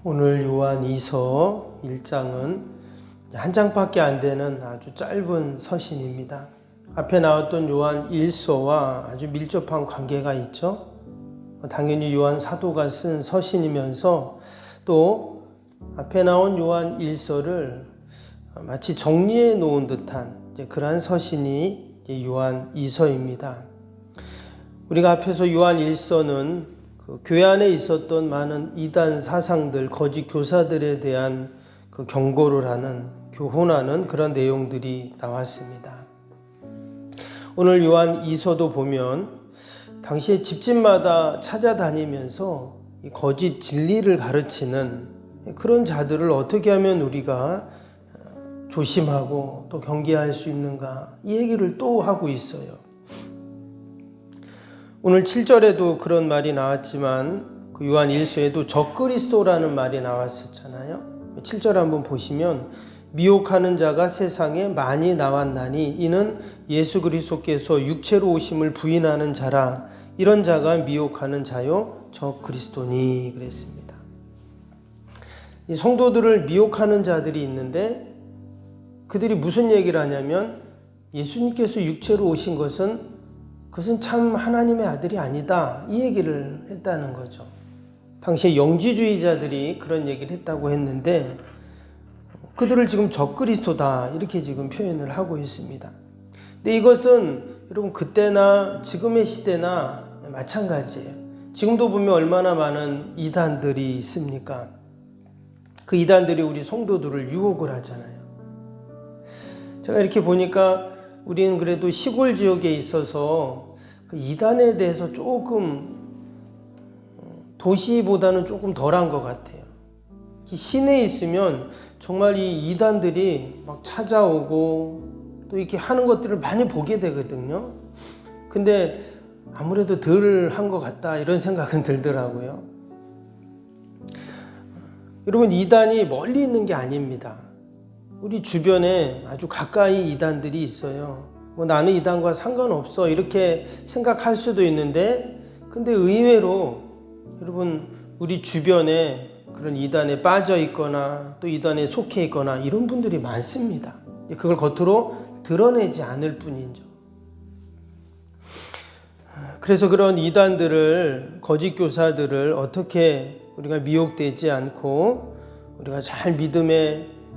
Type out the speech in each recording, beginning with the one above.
오늘 요한 2서 1장은 한 장밖에 안 되는 아주 짧은 서신입니다. 앞에 나왔던 요한 1서와 아주 밀접한 관계가 있죠. 당연히 요한 사도가 쓴 서신이면서 또 앞에 나온 요한 1서를 마치 정리해 놓은 듯한 그러한 서신이 요한 2서입니다. 우리가 앞에서 요한 1서는 그 교회 안에 있었던 많은 이단 사상들, 거짓 교사들에 대한 그 경고를 하는, 교훈하는 그런 내용들이 나왔습니다. 오늘 요한 2서도 보면 당시에 집집마다 찾아다니면서 이 거짓 진리를 가르치는 그런 자들을 어떻게 하면 우리가 조심하고 또 경계할 수 있는가, 이 얘기를 또 하고 있어요. 오늘 7절에도 그런 말이 나왔지만 그 요한 1서에도 적그리스도라는 말이 나왔었잖아요. 7절 한번 보시면 미혹하는 자가 세상에 많이 나왔나니 이는 예수 그리스도께서 육체로 오심을 부인하는 자라. 이런 자가 미혹하는 자요 적그리스도니 그랬습니다. 이 성도들을 미혹하는 자들이 있는데 그들이 무슨 얘기를 하냐면 예수님께서 육체로 오신 것은 그것은 참 하나님의 아들이 아니다, 이 얘기를 했다는 거죠. 당시에 영지주의자들이 그런 얘기를 했다고 했는데 그들을 지금 적그리스도다 이렇게 지금 표현을 하고 있습니다. 근데 이것은 여러분 그때나 지금의 시대나 마찬가지예요. 지금도 보면 얼마나 많은 이단들이 있습니까? 그 이단들이 우리 성도들을 유혹을 하잖아요. 제가 이렇게 보니까 우리는 그래도 시골 지역에 있어서 그 이단에 대해서 조금 도시보다는 조금 덜한 것 같아요. 시내에 있으면 정말 이 이단들이 막 찾아오고 또 이렇게 하는 것들을 많이 보게 되거든요. 근데 아무래도 덜 한 것 같다 이런 생각은 들더라고요. 여러분, 이단이 멀리 있는 게 아닙니다. 우리 주변에 아주 가까이 이단들이 있어요. 뭐 나는 이단과 상관없어 이렇게 생각할 수도 있는데 근데 의외로 여러분 우리 주변에 그런 이단에 빠져 있거나 또 이단에 속해 있거나 이런 분들이 많습니다. 그걸 겉으로 드러내지 않을 뿐이죠. 그래서 그런 이단들을, 거짓 교사들을 어떻게 우리가 미혹되지 않고 우리가 잘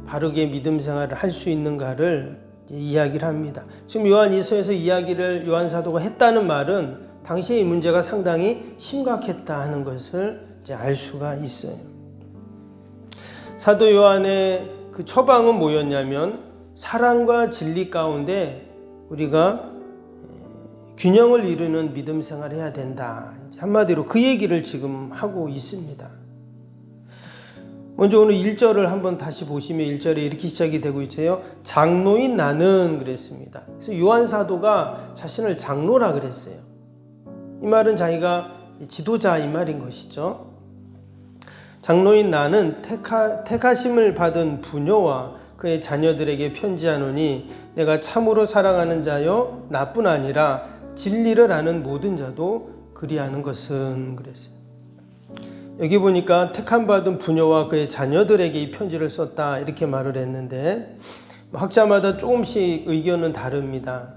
바르게 믿음 생활을 할 수 있는가를 이야기를 합니다. 지금 요한 2서에서 이야기를 요한 사도가 했다는 말은 당시의 이 문제가 상당히 심각했다 하는 것을 알 수가 있어요. 사도 요한의 그 처방은 뭐였냐면 사랑과 진리 가운데 우리가 균형을 이루는 믿음 생활을 해야 된다. 한마디로 그 얘기를 지금 하고 있습니다. 먼저 오늘 1절을 한번 다시 보시면 1절에 이렇게 시작이 되고 있어요. 장로인 나는 그랬습니다. 그래서 요한 사도가 자신을 장로라 그랬어요. 이 말은 자기가 지도자 이 말인 것이죠. 장로인 나는 택하심을 받은 부녀와 그의 자녀들에게 편지하노니 내가 참으로 사랑하는 자요 나뿐 아니라 진리를 아는 모든 자도 그리하는 것은 그랬어요. 여기 보니까 택함받은 부녀와 그의 자녀들에게 이 편지를 썼다 이렇게 말을 했는데 학자마다 조금씩 의견은 다릅니다.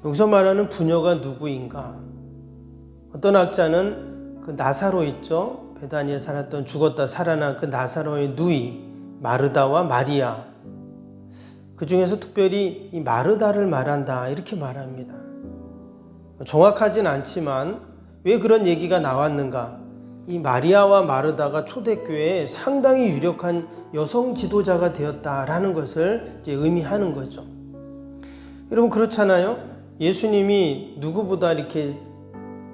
여기서 말하는 부녀가 누구인가? 어떤 학자는 그 나사로 있죠. 베다니에 살았던 죽었다 살아난 그 나사로의 누이 마르다와 마리아, 그 중에서 특별히 이 마르다를 말한다 이렇게 말합니다. 정확하진 않지만 왜 그런 얘기가 나왔는가? 이 마리아와 마르다가 초대교회에 상당히 유력한 여성 지도자가 되었다라는 것을 이제 의미하는 거죠. 여러분 그렇잖아요. 예수님이 누구보다 이렇게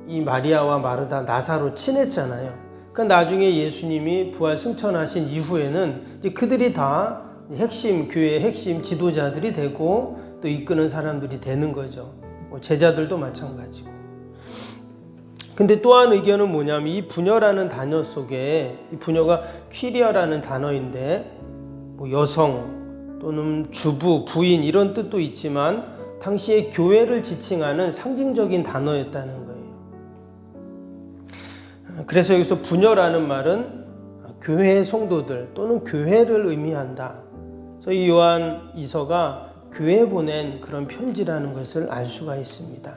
이 마리아와 마르다, 나사로 친했잖아요. 그러니까 나중에 예수님이 부활 승천하신 이후에는 이제 그들이 다 교회의 핵심 지도자들이 되고 또 이끄는 사람들이 되는 거죠. 제자들도 마찬가지고. 근데 또한 의견은 뭐냐면 이 부녀라는 단어 속에 이 부녀가 퀴리아라는 단어인데 뭐 여성 또는 주부, 부인 이런 뜻도 있지만 당시에 교회를 지칭하는 상징적인 단어였다는 거예요. 그래서 여기서 부녀라는 말은 교회 성도들 또는 교회를 의미한다. 그래서 이 요한 이서가 교회에 보낸 그런 편지라는 것을 알 수가 있습니다.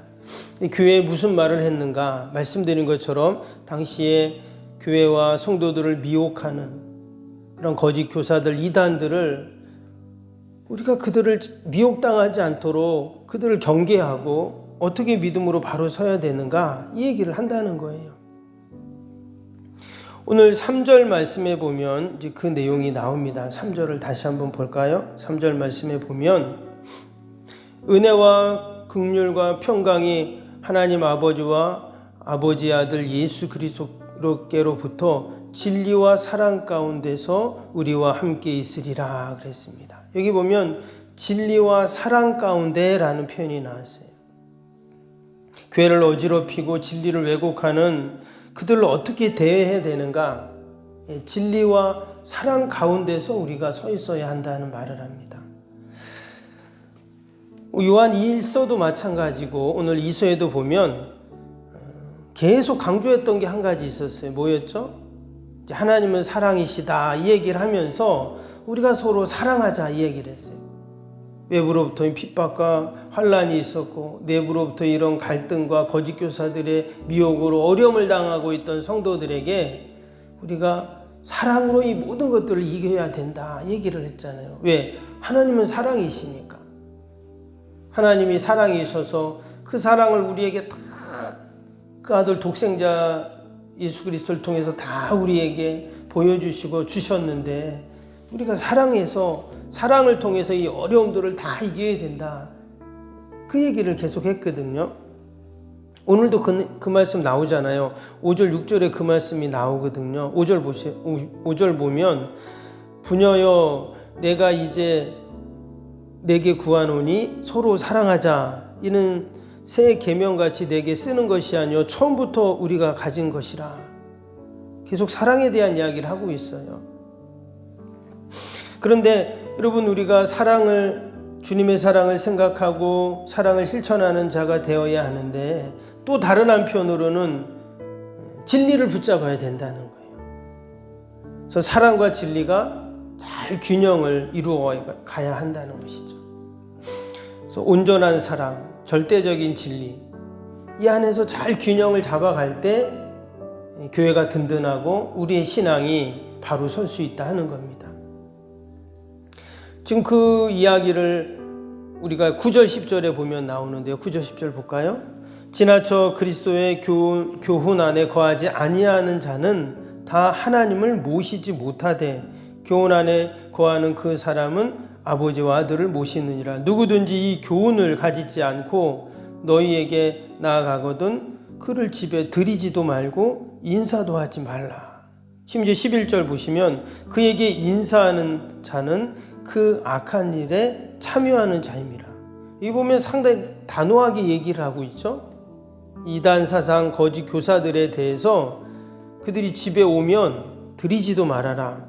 교회에 무슨 말을 했는가? 말씀드린 것처럼 당시에 교회와 성도들을 미혹하는 그런 거짓 교사들, 이단들을 우리가 그들을 미혹당하지 않도록 그들을 경계하고 어떻게 믿음으로 바로 서야 되는가? 이 얘기를 한다는 거예요. 오늘 3절 말씀에 보면 이제 그 내용이 나옵니다. 3절을 다시 한번 볼까요? 3절 말씀에 보면 은혜와 긍휼과 평강이 하나님 아버지와 아버지의 아들 예수 그리스도께로부터 진리와 사랑 가운데서 우리와 함께 있으리라 그랬습니다. 여기 보면 진리와 사랑 가운데라는 표현이 나왔어요. 교회를 어지럽히고 진리를 왜곡하는 그들을 어떻게 대해야 되는가? 진리와 사랑 가운데서 우리가 서 있어야 한다는 말을 합니다. 요한 1서도 마찬가지고 오늘 2서에도 보면 계속 강조했던 게 한 가지 있었어요. 뭐였죠? 하나님은 사랑이시다 이 얘기를 하면서 우리가 서로 사랑하자 이 얘기를 했어요. 외부로부터 핍박과 환난이 있었고 내부로부터 이런 갈등과 거짓 교사들의 미혹으로 어려움을 당하고 있던 성도들에게 우리가 사랑으로 이 모든 것들을 이겨야 된다 얘기를 했잖아요. 왜? 하나님은 사랑이시니까. 하나님이 사랑이셔서 그 사랑을 우리에게 다 그 아들 독생자 예수 그리스도를 통해서 다 우리에게 보여주시고 주셨는데 우리가 사랑해서 사랑을 통해서 이 어려움들을 다 이겨야 된다. 그 얘기를 계속 했거든요. 오늘도 그 말씀 나오잖아요. 5절 6절에 그 말씀이 나오거든요. 5절 보면 부녀여 내가 이제 내게 구하노니 서로 사랑하자. 이는 새 계명같이 내게 쓰는 것이 아니요 처음부터 우리가 가진 것이라. 계속 사랑에 대한 이야기를 하고 있어요. 그런데 여러분 우리가 주님의 사랑을 생각하고 사랑을 실천하는 자가 되어야 하는데 또 다른 한편으로는 진리를 붙잡아야 된다는 거예요. 그래서 사랑과 진리가 잘 균형을 이루어 가야 한다는 것이죠. 그래서 온전한 사랑, 절대적인 진리 이 안에서 잘 균형을 잡아갈 때 교회가 든든하고 우리의 신앙이 바로 설 수 있다 하는 겁니다. 지금 그 이야기를 우리가 9절 10절에 보면 나오는데요. 9절 10절 볼까요? 지나쳐 그리스도의 교훈 안에 거하지 아니하는 자는 다 하나님을 모시지 못하되 교훈 안에 거하는 그 사람은 아버지와 아들을 모시느니라. 누구든지 이 교훈을 가지지 않고 너희에게 나아가거든 그를 집에 들이지도 말고 인사도 하지 말라. 심지어 11절 보시면 그에게 인사하는 자는 그 악한 일에 참여하는 자임이라. 이 보면 상당히 단호하게 얘기를 하고 있죠. 이단 사상 거짓 교사들에 대해서 그들이 집에 오면 들이지도 말아라.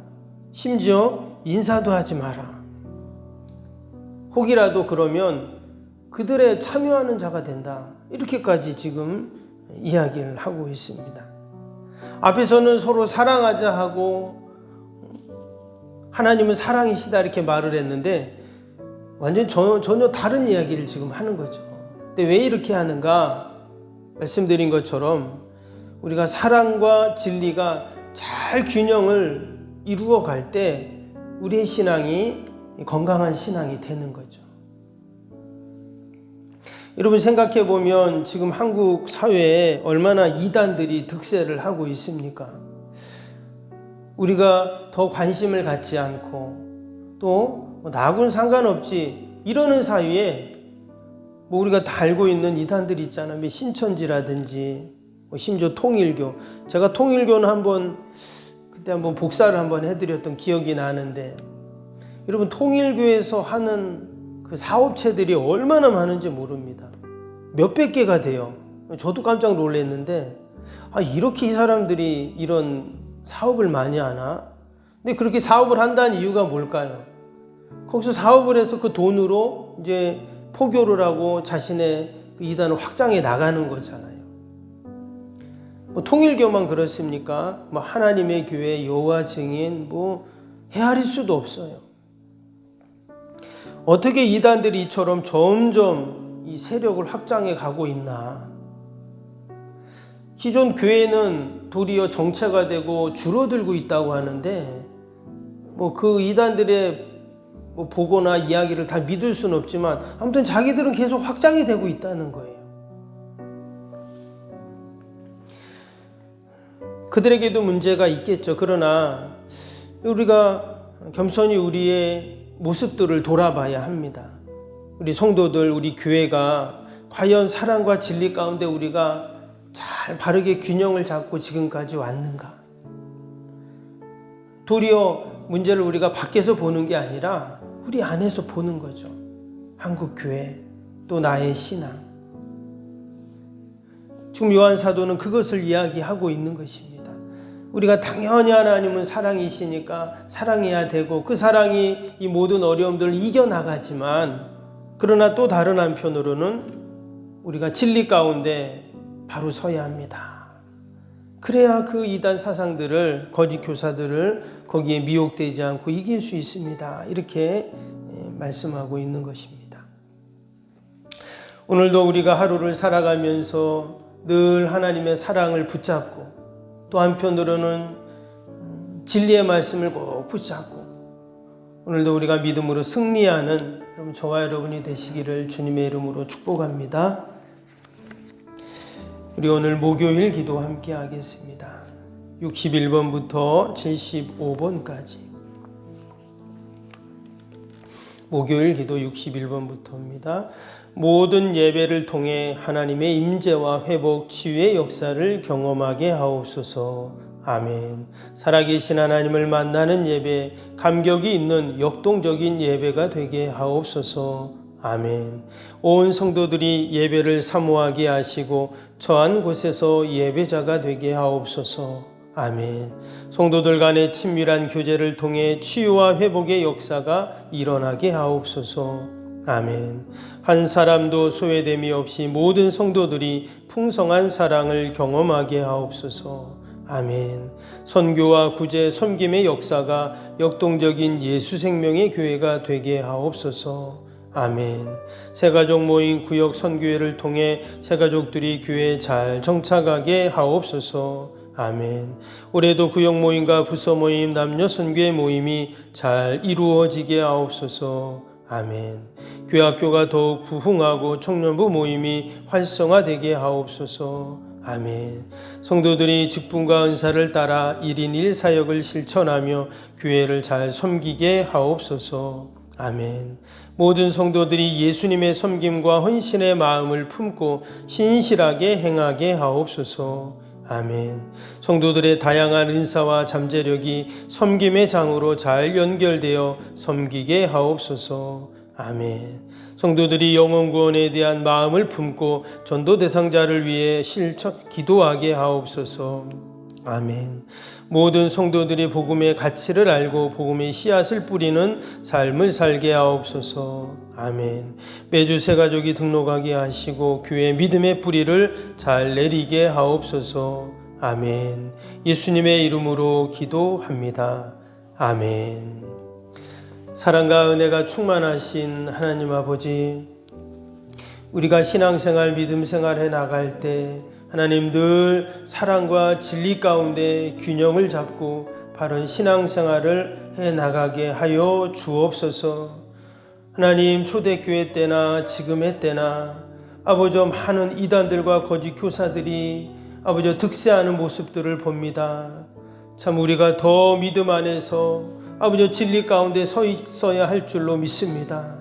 심지어 인사도 하지 마라. 혹이라도 그러면 그들의 참여하는 자가 된다. 이렇게까지 지금 이야기를 하고 있습니다. 앞에서는 서로 사랑하자 하고 하나님은 사랑이시다 이렇게 말을 했는데 완전 전혀 다른 이야기를 지금 하는 거죠. 근데 왜 이렇게 하는가? 말씀드린 것처럼 우리가 사랑과 진리가 잘 균형을 이루어 갈 때 우리의 신앙이 건강한 신앙이 되는 거죠. 여러분 생각해 보면 지금 한국 사회에 얼마나 이단들이 득세를 하고 있습니까? 우리가 더 관심을 갖지 않고 또 나하고는 상관없지 이러는 사이에 우리가 다 알고 있는 이단들이 있잖아요. 신천지라든지 심지어 통일교. 제가 통일교는 그때 한번 복사를 한번 해드렸던 기억이 나는데 여러분 통일교에서 하는 그 사업체들이 얼마나 많은지 모릅니다. 몇백 개가 돼요. 저도 깜짝 놀랐는데 이렇게 이 사람들이 이런 사업을 많이 하나? 근데 그렇게 사업을 한다는 이유가 뭘까요? 거기서 사업을 해서 그 돈으로 이제 포교를 하고 자신의 그 이단을 확장해 나가는 거잖아요. 통일교만 그렇습니까? 하나님의 교회, 여호와 증인, 헤아릴 수도 없어요. 어떻게 이단들이 이처럼 점점 이 세력을 확장해 가고 있나? 기존 교회는 도리어 정체가 되고 줄어들고 있다고 하는데, 그 이단들의 보고나 이야기를 다 믿을 수는 없지만, 아무튼 자기들은 계속 확장이 되고 있다는 거예요. 그들에게도 문제가 있겠죠. 그러나 우리가 겸손히 우리의 모습들을 돌아봐야 합니다. 우리 성도들, 우리 교회가 과연 사랑과 진리 가운데 우리가 잘 바르게 균형을 잡고 지금까지 왔는가? 도리어 문제를 우리가 밖에서 보는 게 아니라 우리 안에서 보는 거죠. 한국 교회, 또 나의 신앙. 지금 요한 사도는 그것을 이야기하고 있는 것입니다. 우리가 당연히 하나님은 사랑이시니까 사랑해야 되고, 그 사랑이 이 모든 어려움들을 이겨나가지만, 그러나 또 다른 한편으로는 우리가 진리 가운데 바로 서야 합니다. 그래야 그 이단 사상들을, 거짓 교사들을 거기에 미혹되지 않고 이길 수 있습니다. 이렇게 말씀하고 있는 것입니다. 오늘도 우리가 하루를 살아가면서 늘 하나님의 사랑을 붙잡고, 또 한편으로는 진리의 말씀을 꼭 붙잡고, 오늘도 우리가 믿음으로 승리하는 저와 여러분이 되시기를 주님의 이름으로 축복합니다. 우리 오늘 목요일 기도 함께 하겠습니다. 61번부터 75번까지. 목요일 기도 61번부터입니다. 모든 예배를 통해 하나님의 임재와 회복, 치유의 역사를 경험하게 하옵소서. 아멘. 살아계신 하나님을 만나는 예배, 감격이 있는 역동적인 예배가 되게 하옵소서. 아멘. 온 성도들이 예배를 사모하게 하시고 처한 곳에서 예배자가 되게 하옵소서. 아멘. 성도들 간의 친밀한 교제를 통해 치유와 회복의 역사가 일어나게 하옵소서. 아멘. 한 사람도 소외됨이 없이 모든 성도들이 풍성한 사랑을 경험하게 하옵소서. 아멘. 선교와 구제, 섬김의 역사가 역동적인 예수 생명의 교회가 되게 하옵소서. 아멘. 새가족 모임 구역 선교회를 통해 새가족들이 교회에 잘 정착하게 하옵소서. 아멘. 올해도 구역 모임과 부서 모임, 남녀 선교회 모임이 잘 이루어지게 하옵소서. 아멘. 교회학교가 더욱 부흥하고 청년부 모임이 활성화되게 하옵소서. 아멘. 성도들이 직분과 은사를 따라 1인 1사역을 실천하며 교회를 잘 섬기게 하옵소서. 아멘. 모든 성도들이 예수님의 섬김과 헌신의 마음을 품고 신실하게 행하게 하옵소서. 아멘. 성도들의 다양한 은사와 잠재력이 섬김의 장으로 잘 연결되어 섬기게 하옵소서. 아멘. 성도들이 영혼 구원에 대한 마음을 품고 전도 대상자를 위해 실천 기도하게 하옵소서. 아멘. 모든 성도들이 복음의 가치를 알고 복음의 씨앗을 뿌리는 삶을 살게 하옵소서. 아멘. 매주 새가족이 등록하게 하시고 교회 믿음의 뿌리를 잘 내리게 하옵소서. 아멘. 예수님의 이름으로 기도합니다. 아멘. 사랑과 은혜가 충만하신 하나님 아버지, 우리가 신앙생활, 믿음생활 해 나갈 때 하나님 늘 사랑과 진리 가운데 균형을 잡고 바른 신앙생활을 해 나가게 하여 주옵소서. 하나님, 초대교회 때나 지금의 때나 아버지 많은 이단들과 거짓 교사들이 아버지 득세하는 모습들을 봅니다. 참 우리가 더 믿음 안에서 아버지 진리 가운데 서 있어야 할 줄로 믿습니다.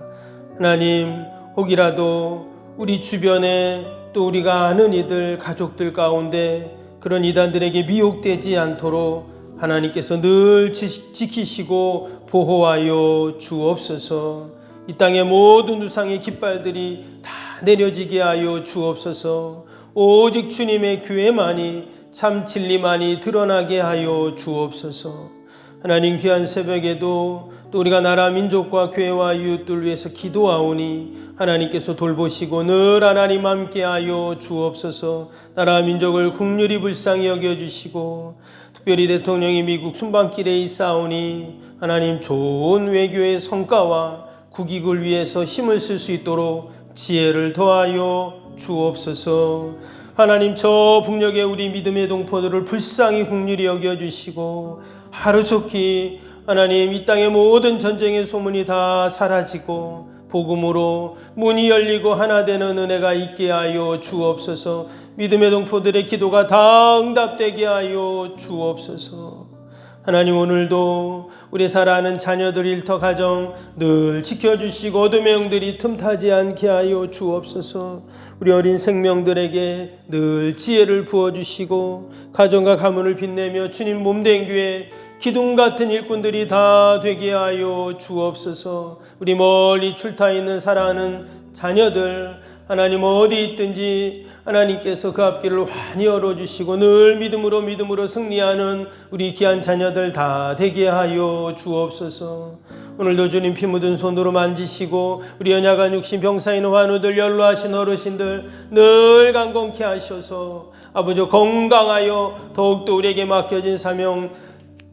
하나님, 혹이라도 우리 주변에 또 우리가 아는 이들, 가족들 가운데 그런 이단들에게 미혹되지 않도록 하나님께서 늘 지키시고 보호하여 주옵소서. 이 땅의 모든 우상의 깃발들이 다 내려지게 하여 주옵소서. 오직 주님의 교회만이 참 진리만이 드러나게 하여 주옵소서. 하나님 귀한 새벽에도 또 우리가 나라 민족과 교회와 이웃들 위해서 기도하오니 하나님께서 돌보시고 늘 하나님 함께하여 주옵소서. 나라 민족을 긍휼히 불쌍히 여겨주시고 특별히 대통령이 미국 순방길에 있사오니 하나님 좋은 외교의 성과와 국익을 위해서 힘을 쓸 수 있도록 지혜를 더하여 주옵소서. 하나님 저 북녘에 우리 믿음의 동포들을 불쌍히 긍휼히 여겨주시고 하루속히 하나님 이 땅의 모든 전쟁의 소문이 다 사라지고 복음으로 문이 열리고 하나 되는 은혜가 있게 하여 주옵소서. 믿음의 동포들의 기도가 다 응답되게 하여 주옵소서. 하나님 오늘도 우리 사랑하는 자녀들 일터 가정 늘 지켜주시고 어둠의 영들이 틈타지 않게 하여 주옵소서. 우리 어린 생명들에게 늘 지혜를 부어주시고 가정과 가문을 빛내며 주님 몸된 교회 기둥 같은 일꾼들이 다 되게 하여 주옵소서. 우리 멀리 출타 있는 사랑하는 자녀들 하나님 어디 있든지 하나님께서 그 앞길을 환히 열어주시고 늘 믿음으로 승리하는 우리 귀한 자녀들 다 되게 하여 주옵소서. 오늘도 주님 피 묻은 손으로 만지시고 우리 연약한 육신 병사인 환우들 연로하신 어르신들 늘 강건케 하셔서 아버지 건강하여 더욱더 우리에게 맡겨진 사명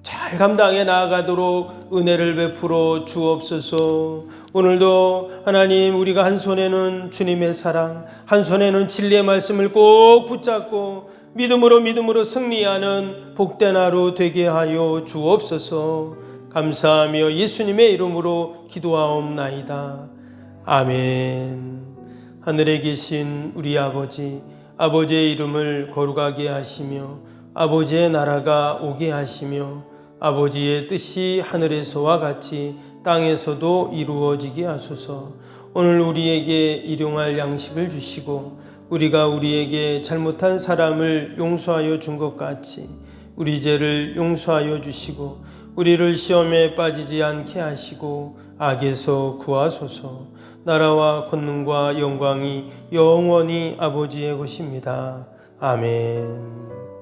잘 감당해 나아가도록 은혜를 베풀어 주옵소서. 오늘도 하나님 우리가 한 손에는 주님의 사랑, 한 손에는 진리의 말씀을 꼭 붙잡고 믿음으로 승리하는 복된 하루 되게 하여 주옵소서. 감사하며 예수님의 이름으로 기도하옵나이다. 아멘. 하늘에 계신 우리 아버지, 아버지의 이름을 거룩하게 하시며 아버지의 나라가 오게 하시며 아버지의 뜻이 하늘에서와 같이 땅에서도 이루어지게 하소서. 오늘 우리에게 일용할 양식을 주시고 우리가 우리에게 잘못한 사람을 용서하여 준 것 같이 우리 죄를 용서하여 주시고 우리를 시험에 빠지지 않게 하시고 악에서 구하소서. 나라와 권능과 영광이 영원히 아버지의 것입니다. 아멘.